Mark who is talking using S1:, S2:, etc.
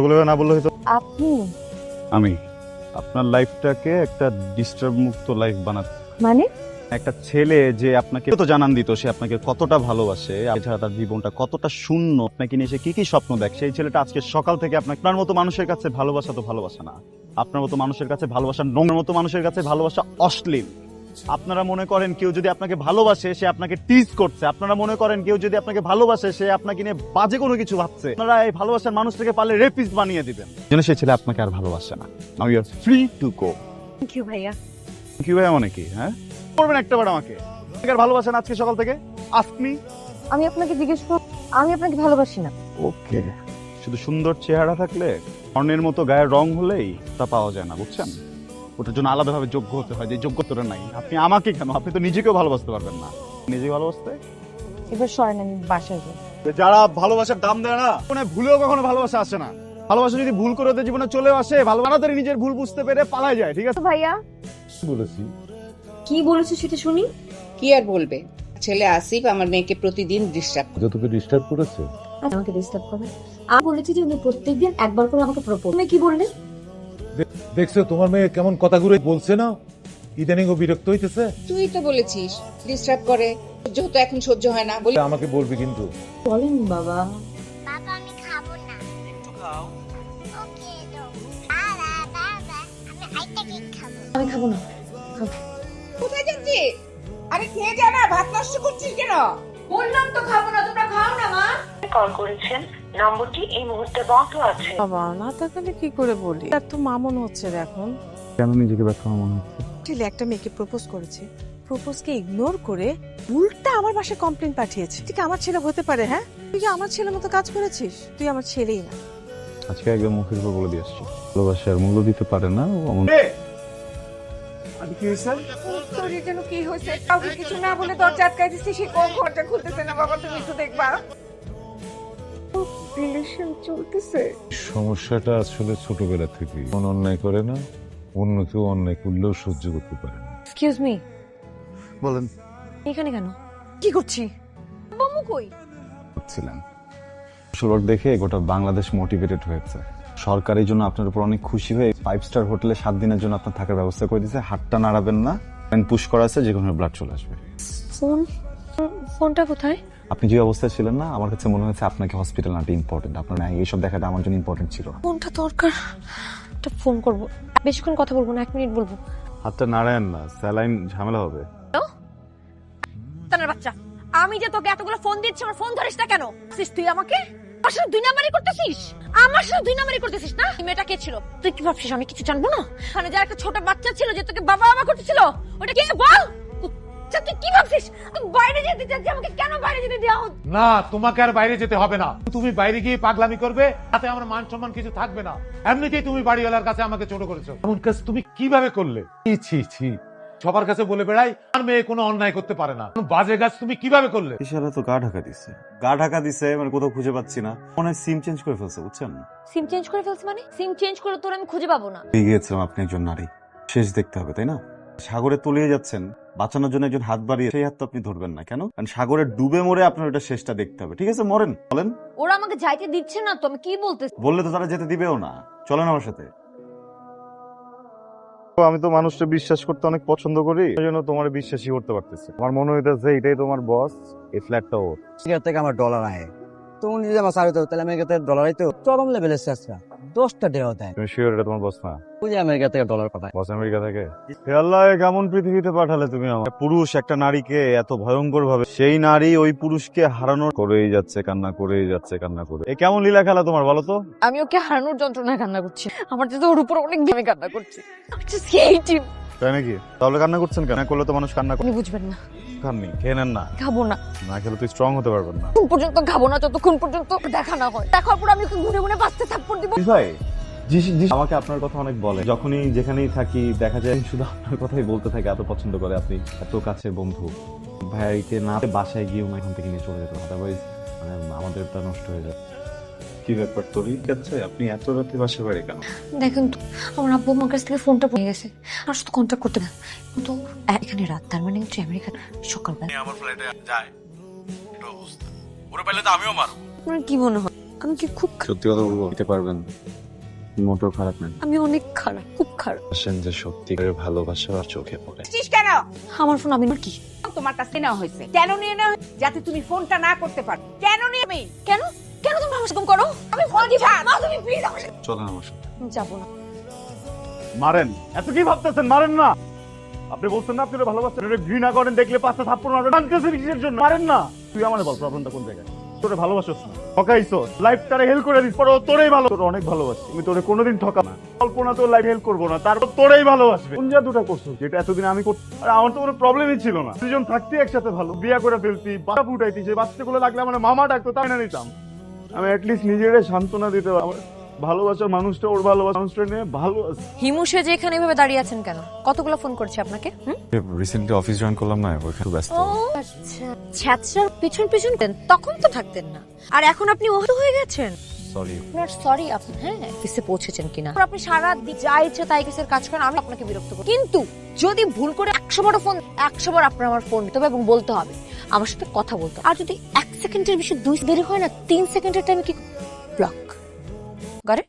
S1: বলে না বললে হয়তো।
S2: আপনি
S1: আমি আপনার লাইফটাকে একটা ডিস্টার্ব মুক্ত লাইফ বানাতে,
S2: মানে
S1: একটা ছেলে যে আপনাকে তো জানান দিত সে আপনাকে কতটা ভালোবাসে, এছাড়া তার জীবনটা কতটা শূন্য, আপনাকে নিয়ে সে কি কি স্বপ্ন দেখে, সেই ছেলেটা আজকে সকাল থেকে আপনার মতো মানুষের কাছে ভালোবাসা তো ভালোবাসা না, আপনার মতো মানুষের কাছে ভালোবাসা নোংরার মতো মানুষের কাছে ভালোবাসা অশ্লীল। আপনারা মনে করেন কেউ যদি আপনাকে ভালোবাসে সে আপনাকে টিজ করছে, আপনারা মনে করেন কেউ যদি আপনাকে ভালোবাসে সে আপনাকে নিয়ে বাজে কোনো কিছু ভাবছে, আপনারা এই ভালোবাসার মানুষটাকে পারলে রেপিস্ট বানিয়ে দিবেন, যেন সেই ছেলে আপনাকে আর ভালোবাসে না। Now you are free to go.
S2: Thank you ভাইয়া।
S1: কি ভাই মানে কি, হ্যাঁ করবেন একটা বার আমাকে আর ভালোবাসেন আজকে সকাল থেকে? Ask me.
S2: আমি আপনাকে জিজ্ঞেস করব, আমি আপনাকে ভালোবাসি না।
S1: ওকে, শুধু সুন্দর চেহারা থাকলে, স্বর্ণের মতো গায়ের রং হলেই তা পাওয়া যায় না, বুঝছেন? ওটার জন্য আলাদাভাবে যোগ্য হতে হয়, যে যোগ্যতাটা নাই। আপনি আমাকে কেন, আপনি তো নিজেকেও ভালোবাসতে পারবেন না। নিজেকে ভালোবাসতে
S2: এবার সরেন, আমি বাসায় যাই।
S1: যারা ভালোবাসার দাম দেয় না, মানে ভুলেও কখনো ভালোবাসা আসে না। ভালোবাসা যদি ভুল করে ওদের জীবনে চলেও আসে, ভালো তাড়াতাড়ি নিজের ভুল বুঝতে পেরে পালায় যায়, ঠিক আছে?
S2: ভাইয়া
S1: বলেছি
S2: কি বলেছো সেটা শুনি।
S3: কি আর বলবে, ছেলে আসিফ আমার মেয়েকে প্রতিদিন ডিস্টার্ব করে।
S4: তোকে ডিস্টার্ব করেছে?
S2: আমাকে ডিস্টার্ব করবে? আমি বলেছি যে উনি প্রত্যেকদিন একবার করে আমাকে প্রপোজ। তুমি কি বললে?
S4: দেখছো তোমার মেয়ে কেমন কথা ঘুরে বলছে না? ইদানিং ও বিরক্ত হইতেছে।
S3: তুই তো বলেছিস ডিস্টার্ব করে, সহ্য হতো, এখন সহ্য হয় না বলি।
S4: আমাকে বলবি কিন্তু।
S2: বলেন বাবা।
S5: বাবা আমি খাবো না। একটু খাও। ওকে দাও। বাবা বাবা আমি আইটা কেক খাবো।
S2: আমি খাবো না। খাবো।
S3: কোথায় যাচ্ছিস? আরে খেয়ে যা না, ভাত নষ্ট করছিস কেন? বললাম তো খাবো না, তোমরা খাও না মা।
S6: কল করেছেন, নম্বরটি এই মুহূর্তে বন্ধ আছে।
S7: বাবা না তাকালে কি করে বলি? এত মামুন হচ্ছে রে এখন।
S1: কেন নিজেকে ব্যর্থ মনে হচ্ছে?
S7: ছেলে একটা মেয়েকে প্রপোজ করেছে, প্রপোজকে ইগনোর করে উল্টা আমার বাসায় কমপ্লেন পাঠিয়েছে। ঠিক আমার ছেলে হতে পারে? হ্যাঁ, তুই কি আমার ছেলের মতো কাজ করেছিস? তুই আমার ছেলেই না।
S1: আজকে একদম মুখের উপর বলে দিয়ে আসছি, ভালোবাসার মূল্য দিতে পারে না ও এমন। কি হয়েছে?
S3: তোর যেন কি হয়েছে, কাউকে কিছু না বলে দরজা আটকাই দিছিস, সে কোন ঘরটা খুলতেছে না। বাবা তুমি একটু দেখবা। রিলেশন চলতেছে।
S4: সমস্যাটা আসলে ছোটবেলা থেকে কোন অন্যায় করে না, অন্য কেউ অন্যায় করলেও সহ্য করতে পারে না।
S2: এক্সকিউজ মি,
S1: বলেন।
S2: এখানে কেন? কি করছি? বাবু কই?
S1: ছিলেন শুরু দেখে গোটা বাংলাদেশ মোটিভেটেড হয়েছে। সরকার এই জন্য আপনার উপর অনেক খুশি হয়ে 5 স্টার হোটেলে 7 দিনের জন্য আপনার থাকার ব্যবস্থা করে দিয়েছে। হাতটা নাড়াবেন না, পুশ করা আছে, যে কোনো ব্লাড চলে আসবে।
S2: ফোন, ফোনটা কোথায়?
S1: আপনি যে অবস্থায় ছিলেন না, আমার কাছে মনে হয়েছে আপনাকে হসপিটাল আনতে ইম্পর্টেন্ট, আপনার এইসব দেখাটা আমার জন্য ইম্পর্টেন্ট ছিল।
S2: ফোনটা দরকার, একটা ফোন করব। বেশিক্ষণ কথা বলবো না, 1 মিনিট বলবো।
S1: হাতটা নাড়ায়েন না, স্যালাইন ঝামেলা হবে।
S2: তার বাচ্চা, আমি যে তোকে এতগুলো ফোন দিচ্ছি, আমার ফোন ধরিস না কেন? তুই আমাকে আমার সাথে 2 নাম্বারই করতেছিস? আমার সাথে 2 নাম্বারই করতেছিস না? এই মেয়েটা কে ছিল? তুই কি ভাবছিস আমি কিছু জানবো না? মানে যার একটা ছোট বাচ্চা ছিল যে তোকে বাবা বাবা করতেছিল, ওটা কে বল? তুই কি ভাবছিস? তুই বাইরে যেতে চাচ্ছিস, আমাকে কেন বাইরে যেতে দেওয়া হচ্ছে
S4: না, তোমাকে আর বাইরে যেতে হবে না। তুমি বাইরে গিয়ে পাগলামি করবে, তাতে আমার মান সম্মান কিছু থাকবে না। এমনিতেই তুমি বাড়িওয়ালার কাছে আমাকে ছোট করেছো। এমন কাজ তুমি কিভাবে করলে? ছি ছি, সবার কাছে বলে বেড়াই আর মেয়ে কোনো অন্যায় করতে পারে না। বাজে কাজ তুমি কিভাবে করলে?
S1: ইশারা তো গা ঢাকা দিছে, গা ঢাকা দিছে, মানে কোথাও খুঁজে পাচ্ছি না। মনে হয় সিম চেঞ্জ করে ফেলছে, বুঝছেন?
S2: সিম চেঞ্জ করে ফেলছি মানে? সিম চেঞ্জ করে তোর আমি খুঁজে পাবো না।
S1: পেয়ে গিয়েছিলাম আপনি একজন নারী, শেষ দেখতে হবে, তাই না? সাগরে তলিয়ে যাচ্ছেন, বাঁচানোর জন্য একজন হাত বাড়িয়ে, সেই হাত তো আপনি ধরবেন না কেন? কারণ সাগরে ডুবে মরে আপনার ওটা শেষটা দেখতে হবে, ঠিক আছে? মরেন, বলেন।
S2: ওরা আমাকে যাইতে দিচ্ছে না তো, আমি কি বলতেছি?
S1: বললে তো তারা যেতে দিবেও না। চলেন আমার সাথে। আমি তো মানুষটা বিশ্বাস করতে অনেক পছন্দ করি, এই জন্য তোমার বিশ্বাসই করতে পারতেছি। আমার মনে হইতেছে এটাই তোমার বস, এই ফ্ল্যাটটা ওর।
S8: আমেরিকা থেকে আমার ডলার আয়, তুমি যদি আমার সারি তাহলে আমেরিকা থেকে ডলার আইতো চরম লেভেলের চেষ্টা 10টা ডেও দেয়।
S1: তুমি শিওর এটা তোমার বস না?
S8: ওই যে আমেরিকা থেকে ডলার পাঠায়।
S1: বস আমেরিকা থেকে? হে আল্লাহ, কেমন পৃথিবীতে পাঠালে তুমি আমার। পুরুষ একটা নারীকে এত ভয়ঙ্কর ভাবে, সেই নারী ওই পুরুষকে হারানোর করেই যাচ্ছে, কান্না করেই যাচ্ছে, কান্না করে। এই কেমন লীলা খেলা তোমার, বলো তো?
S2: আমি ওকে হারানোর যন্ত্রণায় কান্না করছি, আমার তো ওর উপর অনেক ভেবে কান্না করছি। আমি just hate him।
S1: তাই নাকি? তাহলে কান্না করছেন কেন? করলে তো মানুষ কান্না করে।
S2: আপনি বুঝবেন না।
S1: খাননি, খেয়ে নেন না।
S2: খাবো না,
S1: না খেলে তুই স্ট্রং হতে পারবেন না।
S2: কোন পর্যন্ত খাবো না যতক্ষণ পর্যন্ত দেখা না হয়। দেখার পর আমি ওকে ঘুরে ঘুরে বাঁচতে থাপ্পড় দিব।
S1: ভাই আমাকে আপনার কথা অনেক বলে, যখনই যেখানেই থাকি দেখা যায় শুধু আপনার কথাই বলতে থাকে, এত পছন্দ করে আপনি, এত কাছের বন্ধু। ভাইকে না বাসায় গিয়ে এখান থেকে নিয়ে চলে যেতে, আদারওয়াইজ মানে আমাদের তা নষ্ট হয়ে যায়। কি ব্যাপার তোর কাছে, আপনি এত রাতে বাসা বাড়ি কেন?
S2: দেখেন তো, আমার আব্বু আমার কাছ থেকে ফোনটা পেয়ে গেছে, আর শুধু কন্ট্যাক্ট করতে না। তো এখানে রাত, তার মানে হচ্ছে আমেরিকা সকালবেলা।
S9: আমার ফ্লাইটে যায়, এটা অবস্থা। ওরা পাইলে তো আমিও মারবো।
S2: আপনার কি মনে হয় আমি কি খুব
S1: সত্যি কথা বলবো, দিতে পারবেন, মোটেও খারাপ না।
S2: আমি অনেক খারাপ, খুব খারাপ।
S1: আসেন যে সত্যিকারের ভালোবাসা আর চোখে পড়ে।
S3: চিস কেন?
S2: আমার ফোন আমি কি
S3: তোমার কাছে নেওয়া হয়েছে। কেন নিয়ে নেওয়া হয়েছে? যাতে তুমি ফোনটা না করতে পারো। কেন নিয়ে নেই?
S2: কেন কেন তুমি আমার সাথে এরকম করো? আমি ফোন দিব না, তুমি প্লিজ আমার সাথে
S1: চলেন আমার সাথে।
S2: যাবো না।
S1: মারেন, এত কি ভাবতেছেন? মারেন না। আপনি বলছেন না আপনি ওরে ভালোবাসেন, ওরে ঘৃণা করেন, দেখলে পাঁচটা থাপ্পড় মারবেন, মানতেছেন কিসের জন্য? মারেন না। তুই আমারে বল প্রবলেমটা কোন জায়গায়? তোরে ভালোবাসিস না, ঠকাইছো, লাইফটারে হেল্প করে দিস, পরে ও তোরেই ভালো, তোরে অনেক ভালোবাসি, আমি তোরে কোনোদিন ঠকা না, কল্পনা তোর লাইফ হেল্প করবো না, তারপর তোরেই ভালোবাসবে। কোন জাদুটা করছো যেটা এতদিন আমি করতে? আর আমার তো কোনো প্রবলেমই ছিল না, দুজন থাকতে একসাথে ভালো, বিয়া করে ফেলতি, বাচ্চা ফুটাইতি, যে বাচ্চাগুলো লাগলে আমার মামা ডাকতো, তাই না নিতাম। আমি অ্যাটলিস্ট নিজেরে সান্ত্বনা দিতে আমার ভালোবাসার মানুষটা, ওর ভালোবাসার মানুষটা নিয়ে ভালো আছে।
S2: হিমু সেজে এখানে এভাবে দাঁড়িয়ে আছেন কেন? কতগুলো ফোন করছে আপনাকে?
S1: রিসেন্টলি অফিস জয়েন করলাম না, ওখানে ব্যস্ত।
S2: ও আচ্ছা, ছ্যাঁচড়ার পিছন পিছন তখন তো থাকতেন না, আর এখন আপনি ওহো হয়ে গেছেন।
S1: সরি।
S2: নট সরি আপনি, হ্যাঁ অফিসে পৌঁছেছেন কিনা, আপনি সারা দিন যা ইচ্ছে তাই কেসের কাজ করেন, আমি আপনাকে বিরক্ত করি, কিন্তু যদি ভুল করে 100 বার ফোন, 100 বার আপনার আমার ফোন নিতে হবে এবং বলতে হবে, আমার সাথে কথা বলতে হবে। আর যদি 1 সেকেন্ডের বেশি 2 দেরি হয় না, 3 সেকেন্ডের টাইমে কি ব্লক করে